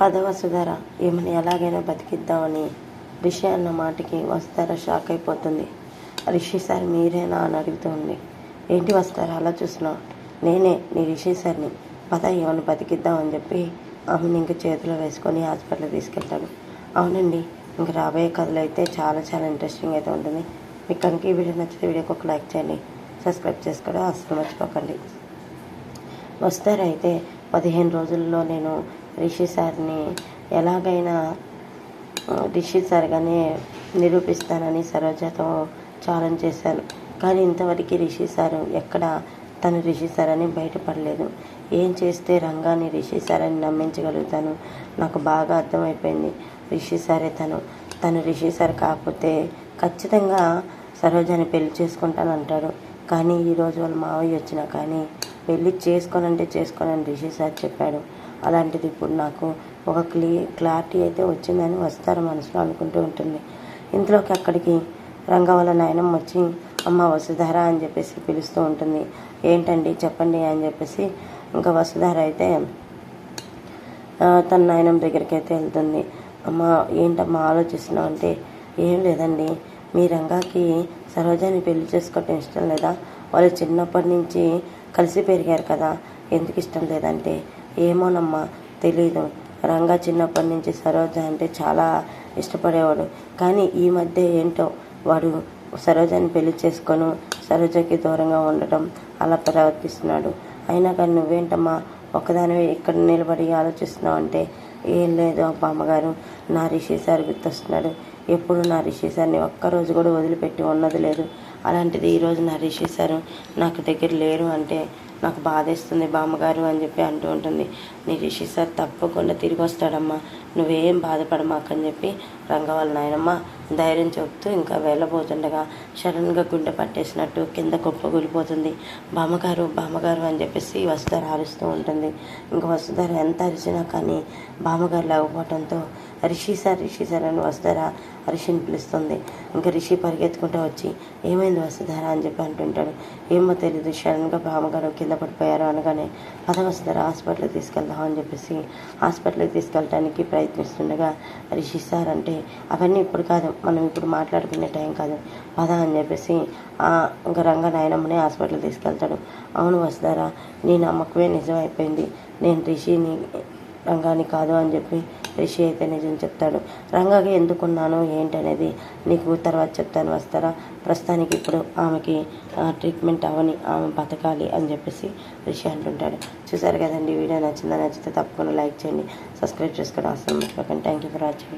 వసుధర ఈమెను ఎలాగైనా బతికిద్దామని రిషి అన్న మాటకి వసుధర షాక్ అయిపోతుంది. రిషి సార్ మీరేనా అని అడుగుతుంది. ఏంటి వసుధర అలా చూస్తున్నావు? నేనే నీ రిషి సార్ని, పద ఏమైనా బతికిద్దామని చెప్పి ఆమెను ఇంక చేతిలో వేసుకొని హాస్పిటల్కి తీసుకెళ్తాడు. అవునండి, ఇంక రాబోయే కథలు అయితే చాలా చాలా ఇంట్రెస్టింగ్ అయితే ఉంటుంది. మీకు కనుక ఈ వీడియో నచ్చితే వీడియోకి ఒక లైక్ చేయండి, సబ్స్క్రైబ్ చేసుకోవడం అస్సలు మర్చిపోకండి. వసుధర అయితే 15 రోజుల్లో నేను రిషి సార్ని ఎలాగైనా రిషి సార్గానే నిరూపిస్తానని సరోజతో ఛాలెంజ్ చేశాను. కానీ ఇంతవరకు రిషి సారు ఎక్కడ తను రిషి సార్ అని బయటపడలేదు. ఏం చేస్తే రంగాన్ని రిషి సార్ అని నమ్మించగలుగుతాను? నాకు బాగా అర్థమైపోయింది. రిషి సారే తను రిషి సార్ కాకపోతే ఖచ్చితంగా సరోజాని పెళ్లి చేసుకుంటాను అంటాడు. కానీ ఈరోజు వాళ్ళ మావయ్య వచ్చినా కానీ పెళ్ళి చేసుకోనంటే చేసుకోనని రిషి సార్ చెప్పాడు. అలాంటిది ఇప్పుడు నాకు ఒక క్లారిటీ అయితే వచ్చిందని వస్తారు మనసులో అనుకుంటూ ఉంటుంది. ఇంట్లోకి అక్కడికి రంగ వాళ్ళ నాయనమ్మ వచ్చి అమ్మ వసుధర అని చెప్పేసి పిలుస్తూ ఉంటుంది. ఏంటండి చెప్పండి అని చెప్పేసి ఇంకా వసుధర అయితే తన నాయనమ్మ దగ్గరికి అయితే వెళ్తుంది. అమ్మ ఏంటమ్మా ఆలోచిస్తున్నావు అంటే, ఏం లేదండి, మీ రంగాకి సరోజాని పెళ్లి చేసుకోవటం ఇష్టం లేదా? వాళ్ళు చిన్నప్పటి నుంచి కలిసి పెరిగారు కదా, ఎందుకు ఇష్టం లేదంటే, ఏమోనమ్మా తెలీదు, రంగా చిన్నప్పటి నుంచి సరోజ అంటే చాలా ఇష్టపడేవాడు. కానీ ఈ మధ్య ఏంటో వాడు సరోజాని పెళ్లి చేసుకొని సరోజకి దూరంగా ఉండటం అలా ప్రవర్తిస్తున్నాడు. అయినా కానీ నువ్వేంటమ్మా ఒకదానివే ఇక్కడ నిలబడి ఆలోచిస్తున్నావు అంటే, ఏం లేదు బామ్మగారు, నా రిషి సార్ గుర్తొస్తున్నాడు. ఎప్పుడు నా రిషి సార్ని ఒక్కరోజు కూడా వదిలిపెట్టి ఉన్నది లేదు. అలాంటిది ఈరోజు నా రిషి సారు నాకు దగ్గర లేరు అంటే నాకు బాధేస్తుంది బామ్మగారు అని చెప్పి అంటూ ఉంటుంది. నీ రిషి సార్ తప్పకుండా తిరిగి వస్తాడమ్మా, నువ్వేం బాధపడమాకని చెప్పి రంగ వాళ్ళ నాయనమ్మ ధైర్యం చెబుతూ ఇంకా వెళ్ళబోతుండగా సడన్గా గుండె పట్టేసినట్టు కింద కుప్పగూలిపోతుంది. బామ్మగారు బామ్మగారు అని చెప్పేసి వసుధర అరుస్తూ ఉంటుంది. ఇంకా వసుధర ఎంత అరిచినా కానీ బామ్మగారు లేకపోవడంతో రిషి సార్ అని వసుధర రిషిని పిలుస్తుంది. ఇంకా రిషి పరిగెత్తుకుంటూ వచ్చి ఏమైంది వసుధర అని చెప్పి అంటుంటాడు. ఏమో తెలియదు, సడన్గా బామ్మగారు కింద పడిపోయారు అనగానే పద వసుధర హాస్పిటల్కి తీసుకెళ్దాం అని చెప్పేసి హాస్పిటల్కి తీసుకెళ్ళడానికి ప్రయత్నిస్తుండగా రిషి సార్ అంటే అవన్నీ ఇప్పుడు కాదు, మనం ఇప్పుడు మాట్లాడుకునే టైం కాదు, పద అని చెప్పేసి ఇంకా రంగ నాయనమ్మని హాస్పిటల్కి తీసుకెళ్తాడు. అవును వసుధర, నీ నమ్మకమే నిజమైపోయింది, నేను రిషిని రంగాని కాదు అని చెప్పి రిషి అయితే నిజం చెప్తాడు. రంగాకి ఎందుకున్నాను ఏంటనేది నీకు తర్వాత చెప్తాను వస్తారా, ప్రస్తుతానికి ఇప్పుడు ఆమెకి ట్రీట్మెంట్ అవని, ఆమె బతకాలి అని చెప్పేసి రిషి అంటుంటాడు. చూసారు కదండి, వీడియో నచ్చితే తప్పకుండా లైక్ చేయండి, సబ్స్క్రైబ్ చేసుకోవడం అసలు మర్చిపోకండి. Thank you for watching.